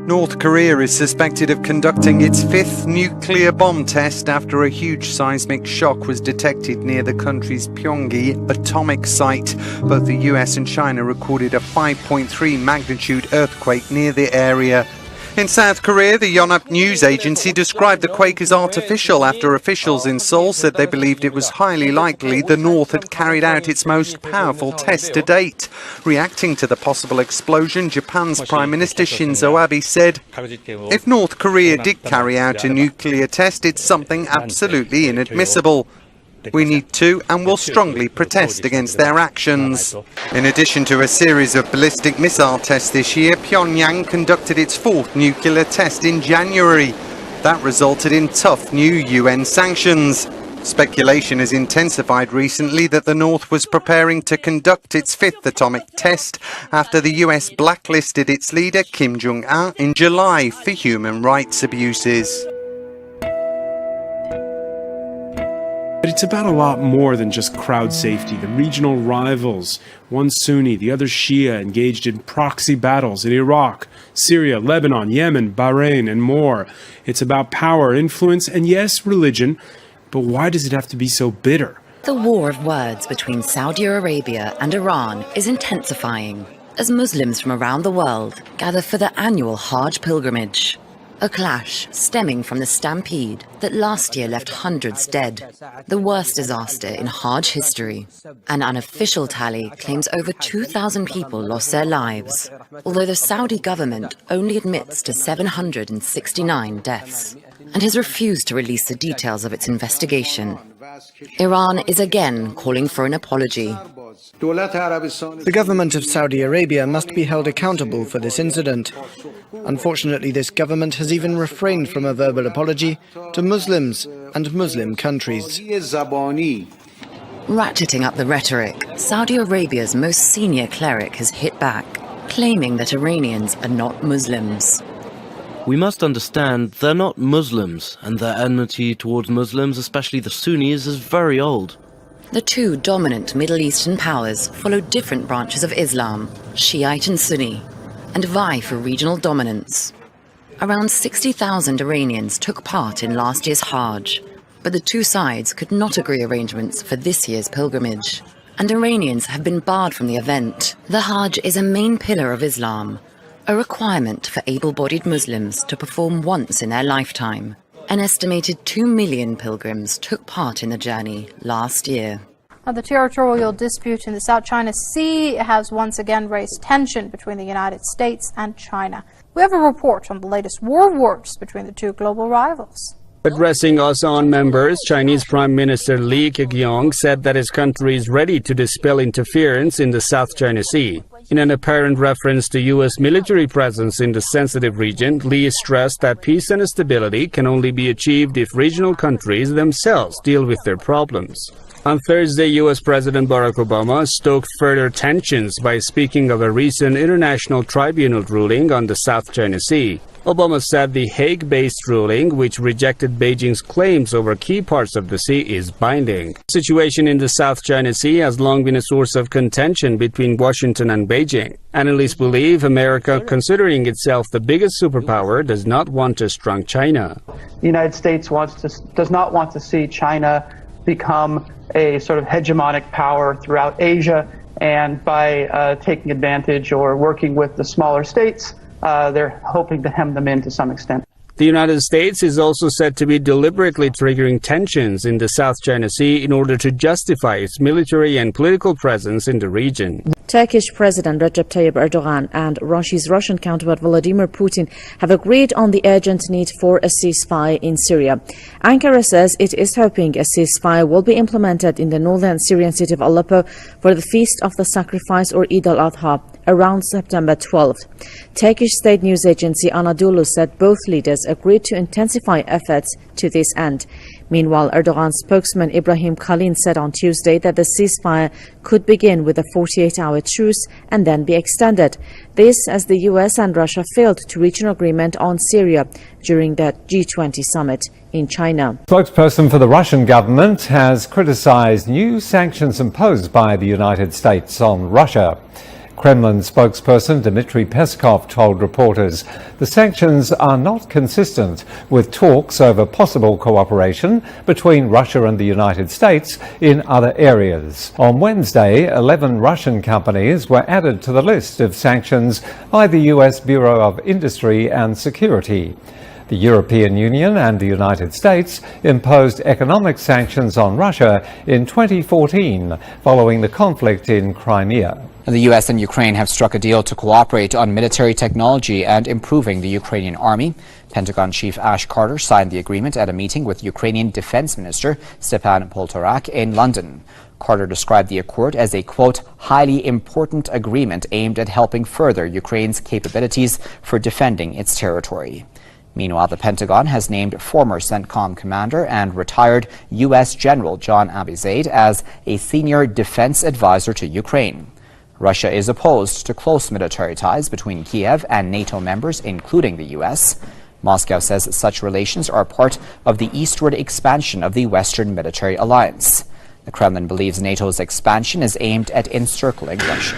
North Korea is suspected of conducting its fifth nuclear bomb test after a huge seismic shock was detected near the country's Pyongyang atomic site. Both the US and China recorded a 5.3 magnitude earthquake near the area. In South Korea, the Yonhap news agency described the quake as artificial after officials in Seoul said they believed it was highly likely the North had carried out its most powerful test to date. Reacting to the possible explosion, Japan's Prime Minister Shinzo Abe said, "If North Korea did carry out a nuclear test, it's something absolutely inadmissible. We need to and will strongly protest against their actions." In addition to a series of ballistic missile tests this year, Pyongyang conducted its fourth nuclear test in January. That resulted in tough new UN sanctions. Speculation has intensified recently that the North was preparing to conduct its fifth atomic test after the US blacklisted its leader Kim Jong-un in July for human rights abuses. But it's about a lot more than just crowd safety. The regional rivals, one Sunni, the other Shia, engaged in proxy battles in Iraq, Syria, Lebanon, Yemen, Bahrain, and more. It's about power, influence, and yes, religion. But why does it have to be so bitter? The war of words between Saudi Arabia and Iran is intensifying as Muslims from around the world gather for the annual Hajj pilgrimage. A clash stemming from the stampede that last year left hundreds dead, the worst disaster in Hajj history. An unofficial tally claims over 2,000 people lost their lives, although the Saudi government only admits to 769 deaths and has refused to release the details of its investigation. Iran is again calling for an apology. The government of Saudi Arabia must be held accountable for this incident. Unfortunately, this government has even refrained from a verbal apology to Muslims and Muslim countries. Ratcheting up the rhetoric, Saudi Arabia's most senior cleric has hit back, claiming that Iranians are not Muslims. We must understand they're not Muslims, and their enmity towards Muslims, especially the Sunnis, is very old. The two dominant Middle Eastern powers follow different branches of Islam, Shiite and Sunni, and vie for regional dominance. Around 60,000 Iranians took part in last year's Hajj, but the two sides could not agree arrangements for this year's pilgrimage, and Iranians have been barred from the event. The Hajj is a main pillar of Islam, a requirement for able-bodied Muslims to perform once in their lifetime. An estimated 2 million pilgrims took part in the journey last year. Now, the territorial dispute in the South China Sea has once again raised tension between the United States and China. We have a report on the latest war wars between the two global rivals. Addressing ASEAN members, Chinese Prime Minister Li Keqiang said that his country is ready to dispel interference in the South China Sea. In an apparent reference to U.S. military presence in the sensitive region, Li stressed that peace and stability can only be achieved if regional countries themselves deal with their problems. On Thursday, U.S. President Barack Obama stoked further tensions by speaking of a recent international tribunal ruling on the South China Sea. Obama said the Hague-based ruling, which rejected Beijing's claims over key parts of the sea, is binding. The situation in the South China Sea has long been a source of contention between Washington and Beijing. Analysts believe America, considering itself the biggest superpower, does not want a strong China. The United States does not want to see China become a sort of hegemonic power throughout Asia, and by taking advantage or working with the smaller states, they're hoping to hem them in to some extent. The United States is also said to be deliberately triggering tensions in the South China Sea in order to justify its military and political presence in the region. Turkish President Recep Tayyip Erdogan and Russia's Russian counterpart Vladimir Putin have agreed on the urgent need for a ceasefire in Syria. Ankara says it is hoping a ceasefire will be implemented in the northern Syrian city of Aleppo for the Feast of the Sacrifice or Eid al-Adha around September 12th. Turkish state news agency Anadolu said both leaders agreed to intensify efforts to this end. Meanwhile, Erdogan's spokesman Ibrahim Kalin said on Tuesday that the ceasefire could begin with a 48-hour truce and then be extended. This as the US and Russia failed to reach an agreement on Syria during the G20 summit in China. Spokesperson for the Russian government has criticized new sanctions imposed by the United States on Russia. Kremlin spokesperson Dmitry Peskov told reporters the sanctions are not consistent with talks over possible cooperation between Russia and the United States in other areas. On Wednesday, 11 Russian companies were added to the list of sanctions by the US Bureau of Industry and Security. The European Union and the United States imposed economic sanctions on Russia in 2014 following the conflict in Crimea. The U.S. and Ukraine have struck a deal to cooperate on military technology and improving the Ukrainian army. Pentagon Chief Ash Carter signed the agreement at a meeting with Ukrainian Defense Minister Stepan Poltorak in London. Carter described the accord as a, quote, highly important agreement aimed at helping further Ukraine's capabilities for defending its territory. Meanwhile, the Pentagon has named former CENTCOM commander and retired U.S. General John Abizaid as a senior defense advisor to Ukraine. Russia is opposed to close military ties between Kiev and NATO members, including the U.S. Moscow says such relations are part of the eastward expansion of the Western military alliance. The Kremlin believes NATO's expansion is aimed at encircling Russia.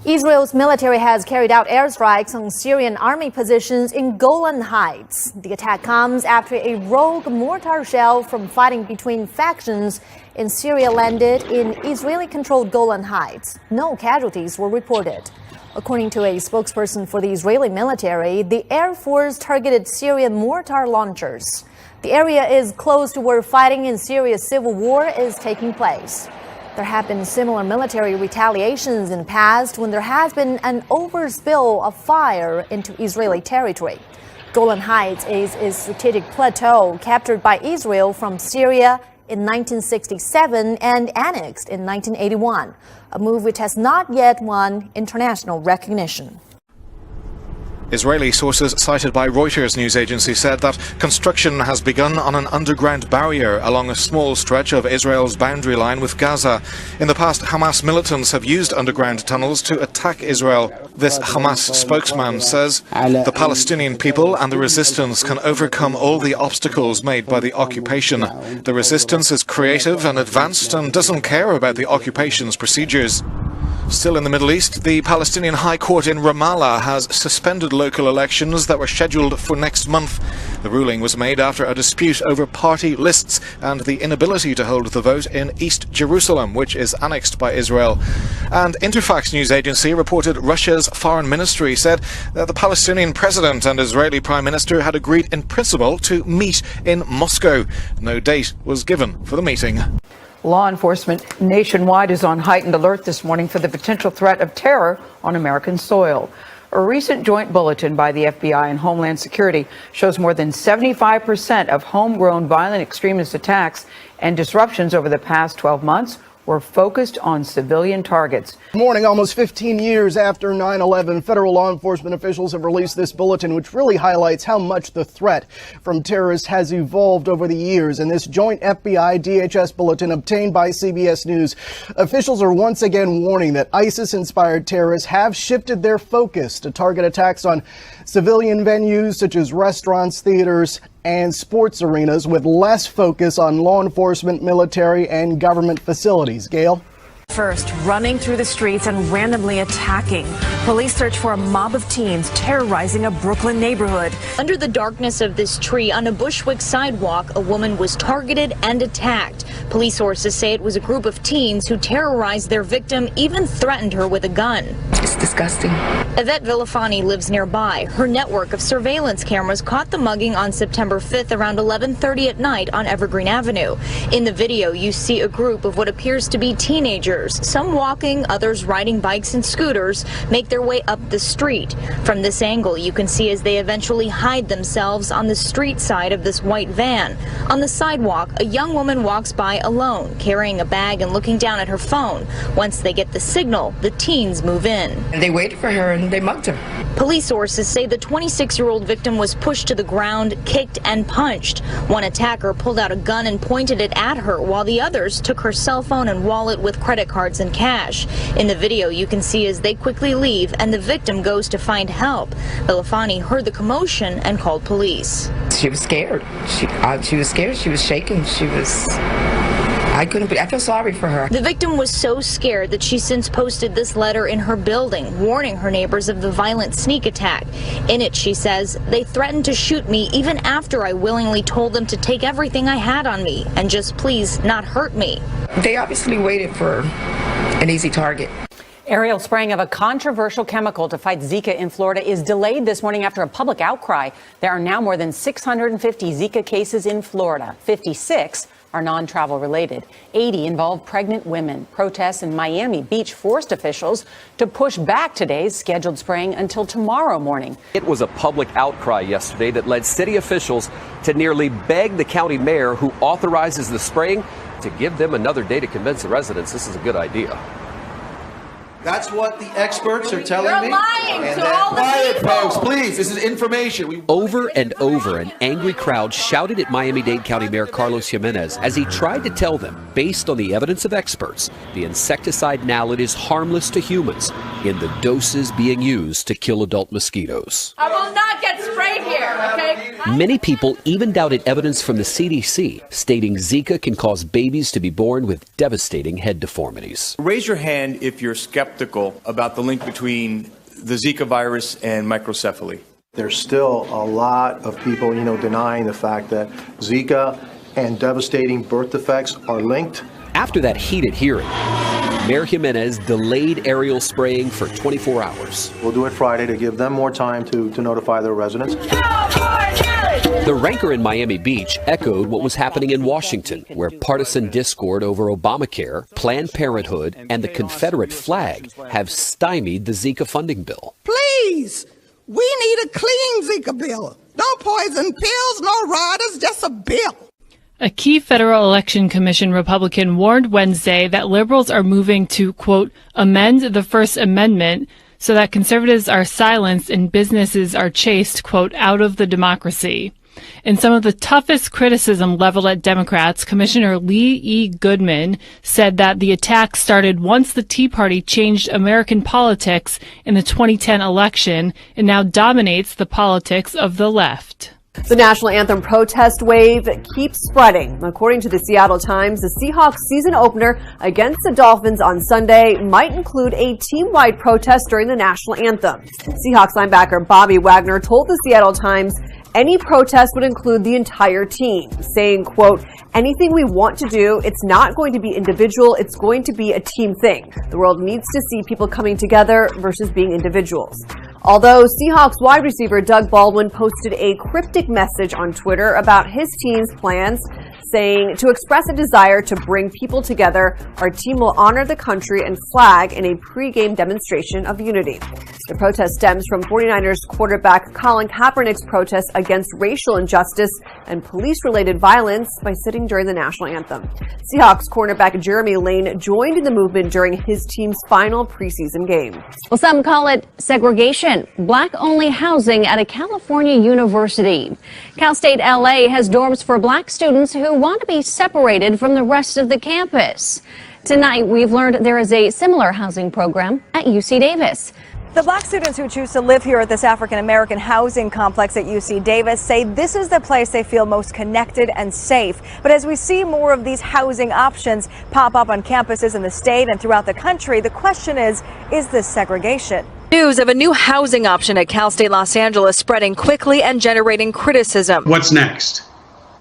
Israel's military has carried out airstrikes on Syrian army positions in Golan Heights. The attack comes after a rogue mortar shell from fighting between factions in Syria landed in Israeli-controlled Golan Heights. No casualties were reported. According to a spokesperson for the Israeli military, the Air Force targeted Syrian mortar launchers. The area is close to where fighting in Syria's civil war is taking place. There have been similar military retaliations in the past when there has been an overspill of fire into Israeli territory. Golan Heights is a strategic plateau captured by Israel from Syria in 1967 and annexed in 1981, a move which has not yet won international recognition. Israeli sources cited by Reuters news agency said that construction has begun on an underground barrier along a small stretch of Israel's boundary line with Gaza. In the past, Hamas militants have used underground tunnels to attack Israel. This Hamas spokesman says the Palestinian people and the resistance can overcome all the obstacles made by the occupation. The resistance is creative and advanced and doesn't care about the occupation's procedures. Still in the Middle East, the Palestinian High Court in Ramallah has suspended local elections that were scheduled for next month. The ruling was made after a dispute over party lists and the inability to hold the vote in East Jerusalem, which is annexed by Israel. And Interfax news agency reported Russia's foreign ministry said that the Palestinian president and Israeli prime minister had agreed in principle to meet in Moscow. No date was given for the meeting. Law enforcement nationwide is on heightened alert this morning for the potential threat of terror on American soil. A recent joint bulletin by the FBI and Homeland Security shows more than 75% of homegrown violent extremist attacks and disruptions over the past 12 months were focused on civilian targets. Morning, almost 15 years after 9/11, federal law enforcement officials have released this bulletin, which really highlights how much the threat from terrorists has evolved over the years. In this joint FBI-DHS bulletin obtained by CBS News, officials are once again warning that ISIS-inspired terrorists have shifted their focus to target attacks on civilian venues such as restaurants, theaters, and sports arenas, with less focus on law enforcement, military, and government facilities. Gail? First, running through the streets and randomly attacking. Police search for a mob of teens terrorizing a Brooklyn neighborhood. Under the darkness of this tree on a Bushwick sidewalk, a woman was targeted and attacked. Police sources say it was a group of teens who terrorized their victim, even threatened her with a gun. It's disgusting. Yvette Villafani lives nearby. Her network of surveillance cameras caught the mugging on September 5th around 11:30 at night on Evergreen Avenue. In the video, you see a group of what appears to be teenagers. Some walking, others riding bikes and scooters, make their way up the street. From this angle, you can see as they eventually hide themselves on the street side of this white van. On the sidewalk, a young woman walks by alone, carrying a bag and looking down at her phone. Once they get the signal, the teens move in. And they waited for her and they mugged her. Police sources say the 26-year-old victim was pushed to the ground, kicked, and punched. One attacker pulled out a gun and pointed it at her, while the others took her cell phone and wallet with credit cards and cash. In the video, you can see as they quickly leave and the victim goes to find help. Villafani heard the commotion and called police. She was scared. She was scared. She was shaking. She was I feel sorry for her. The victim was so scared that she since posted this letter in her building, warning her neighbors of the violent sneak attack. In it, she says, they threatened to shoot me even after I willingly told them to take everything I had on me and just please not hurt me. They obviously waited for an easy target. Aerial spraying of a controversial chemical to fight Zika in Florida is delayed this morning after a public outcry. There are now more than 650 Zika cases in Florida. 56 are non-travel related. 80 involve pregnant women. Protests in Miami Beach forced officials to push back today's scheduled spraying until tomorrow morning. It was a public outcry yesterday that led city officials to nearly beg the county mayor who authorizes the spraying to give them another day to convince the residents this is a good idea. That's what the experts are telling me. You're lying to all the quiet, people. folks, please. This is information. Over and over, an angry crowd shouted at Miami-Dade County Mayor Carlos Jimenez as he tried to tell them, based on the evidence of experts, the insecticide nallet is harmless to humans in the doses being used to kill adult mosquitoes. I will not get sprayed here, okay? Many people even doubted evidence from the CDC, stating Zika can cause babies to be born with devastating head deformities. Raise your hand if you're skeptical about the link between the Zika virus and microcephaly. There's still a lot of people, denying the fact that Zika and devastating birth defects are linked. After that heated hearing, Mayor Jimenez delayed aerial spraying for 24 hours. We'll do it Friday to give them more time to notify their residents. The rancor in Miami Beach echoed what was happening in Washington, where partisan discord over Obamacare, Planned Parenthood, and the Confederate flag have stymied the Zika funding bill. Please, we need a clean Zika bill. No poison pills, no riders, just a bill. A key Federal Election Commission Republican warned Wednesday that liberals are moving to, quote, amend the First Amendment so that conservatives are silenced and businesses are chased, quote, out of the democracy. In some of the toughest criticism leveled at Democrats, Commissioner Lee E. Goodman said that the attack started once the Tea Party changed American politics in the 2010 election and now dominates the politics of the left. The national anthem protest wave keeps spreading. According to the Seattle Times, the Seahawks season opener against the Dolphins on Sunday might include a team-wide protest during the national anthem. Seahawks linebacker Bobby Wagner told the Seattle Times any protest would include the entire team, saying, quote, anything we want to do, it's not going to be individual, it's going to be a team thing. The world needs to see people coming together versus being individuals. Although Seahawks wide receiver Doug Baldwin posted a cryptic message on Twitter about his team's plans, saying, to express a desire to bring people together, our team will honor the country and flag in a pregame demonstration of unity. The protest stems from 49ers quarterback Colin Kaepernick's protest against racial injustice and police-related violence by sitting during the national anthem. Seahawks cornerback Jeremy Lane joined in the movement during his team's final preseason game. Well, some call it segregation, black-only housing at a California university. Cal State LA has dorms for black students who want to be separated from the rest of the campus. Tonight, we've learned there is a similar housing program at UC Davis. The black students who choose to live here at this African-American housing complex at UC Davis say this is the place they feel most connected and safe. But as we see more of these housing options pop up on campuses in the state and throughout the country, the question is this segregation? News of a new housing option at Cal State Los Angeles spreading quickly and generating criticism. What's next?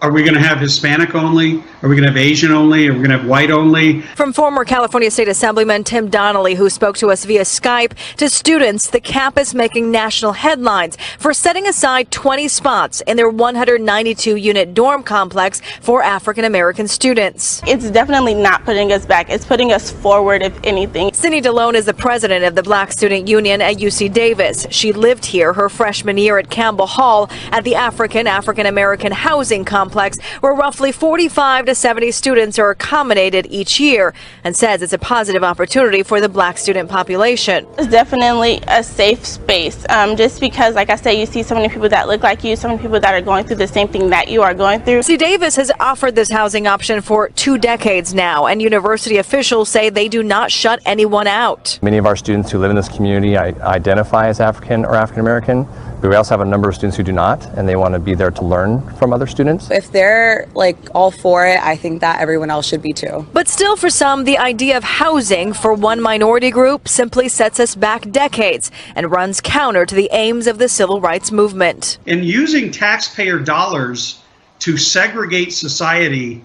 Are we going to have Hispanic only? Are we going to have Asian only? Are we going to have white only? From former California State Assemblyman Tim Donnelly, who spoke to us via Skype, to students, the campus making national headlines for setting aside 20 spots in their 192-unit dorm complex for African-American students. It's definitely not putting us back. It's putting us forward, if anything. Cindy DeLone is the president of the Black Student Union at UC Davis. She lived here her freshman year at Campbell Hall at the African-American housing complex, where roughly 45 to 70 students are accommodated each year, and says it's a positive opportunity for the black student population. It's definitely a safe space, just because, like I said, you see so many people that look like you, so many people that are going through the same thing that you are going through. UC Davis has offered this housing option for 2 decades now, and university officials say they do not shut anyone out. Many of our students who live in this community identify as African or African American, but we also have a number of students who do not, and they want to be there to learn from other students. if they're like all for it, I think that everyone else should be too. But still, for some, the idea of housing for one minority group simply sets us back decades and runs counter to the aims of the civil rights movement. And using taxpayer dollars to segregate society,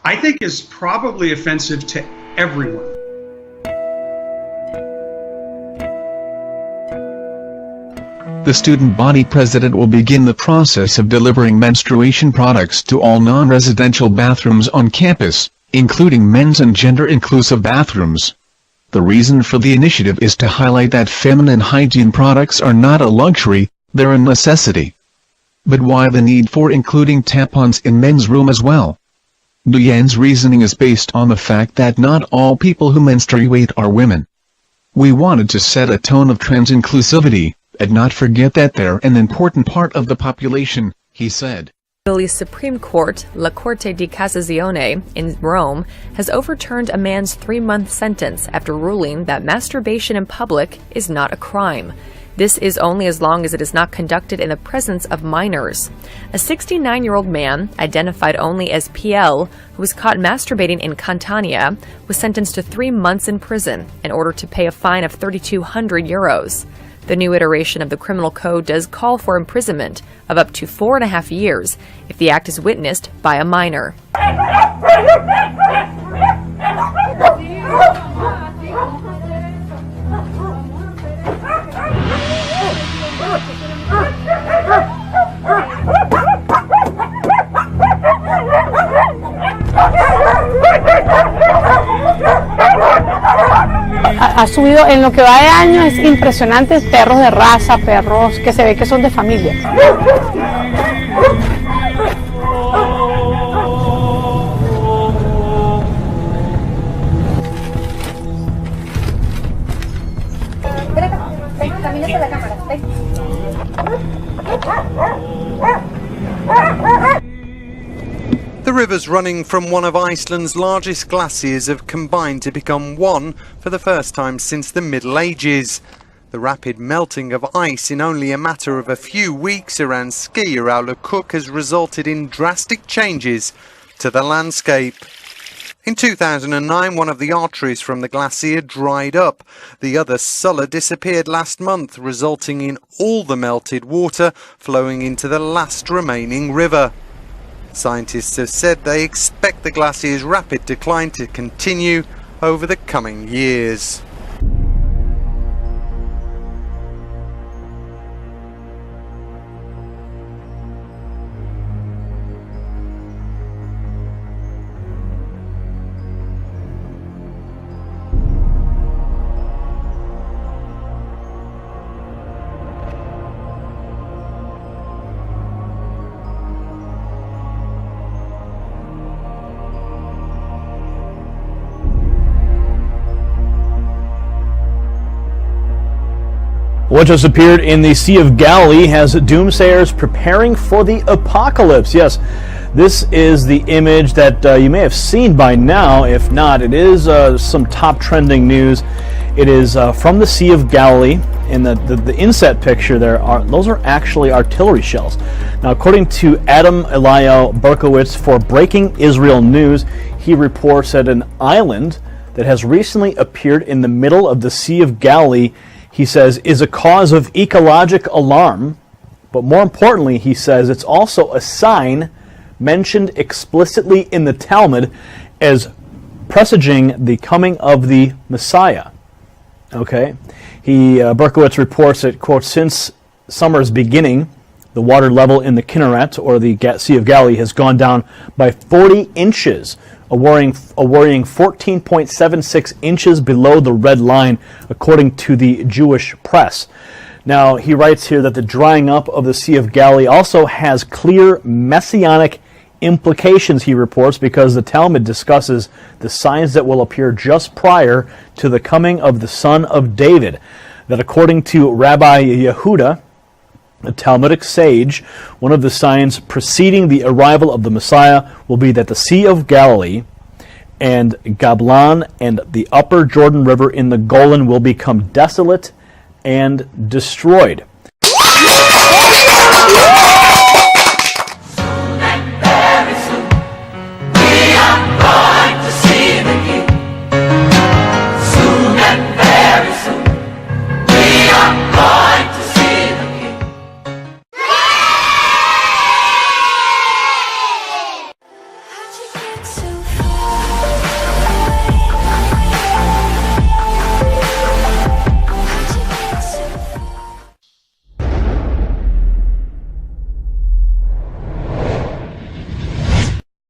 I think, is probably offensive to everyone. The student body president will begin the process of delivering menstruation products to all non-residential bathrooms on campus, including men's and gender-inclusive bathrooms. The reason for the initiative is to highlight that feminine hygiene products are not a luxury, they're a necessity. But why the need for including tampons in men's room as well? Nguyen's reasoning is based on the fact that not all people who menstruate are women. We wanted to set a tone of trans inclusivity, and not forget that they're an important part of the population, he said. Italy's Supreme Court, La Corte di Cassazione, in Rome, has overturned a man's 3-month sentence after ruling that masturbation in public is not a crime. This is only as long as it is not conducted in the presence of minors. A 69-year-old man, identified only as PL, who was caught masturbating in Catania, was sentenced to 3 months in prison in order to pay a fine of 3,200 euros. The new iteration of the criminal code does call for imprisonment of up to 4.5 years if the act is witnessed by a minor. Ha subido en lo que va de año, es impresionante, perros de raza, perros que se ve que son de familia. The rivers running from one of Iceland's largest glaciers have combined to become one for the first time since the Middle Ages. The rapid melting of ice in only a matter of a few weeks around Skeiðarárlög has resulted in drastic changes to the landscape. In 2009, one of the arteries from the glacier dried up. The other, Sulla, disappeared last month, resulting in all the melted water flowing into the last remaining river. Scientists have said they expect the glacier's rapid decline to continue over the coming years. What just appeared in the Sea of Galilee has doomsayers preparing for the apocalypse. Yes, this is the image that you may have seen by now. If not, it is some top trending news. It is from the Sea of Galilee. In the inset picture those are actually artillery shells. Now, according to Adam Eliyahu Berkowitz for Breaking Israel News, he reports that an island that has recently appeared in the middle of the Sea of Galilee, he says, is a cause of ecologic alarm, but more importantly, he says, it's also a sign mentioned explicitly in the Talmud as presaging the coming of the Messiah. Okay, Berkowitz reports that, quote, since summer's beginning, the water level in the Kinneret, or the Sea of Galilee, has gone down by 40 inches, a worrying 14.76 inches below the red line, according to the Jewish press. Now, he writes here that the drying up of the Sea of Galilee also has clear messianic implications, he reports, because the Talmud discusses the signs that will appear just prior to the coming of the Son of David. That according to Rabbi Yehuda, a Talmudic sage, one of the signs preceding the arrival of the Messiah will be that the Sea of Galilee and Gablan and the upper Jordan River in the Golan will become desolate and destroyed.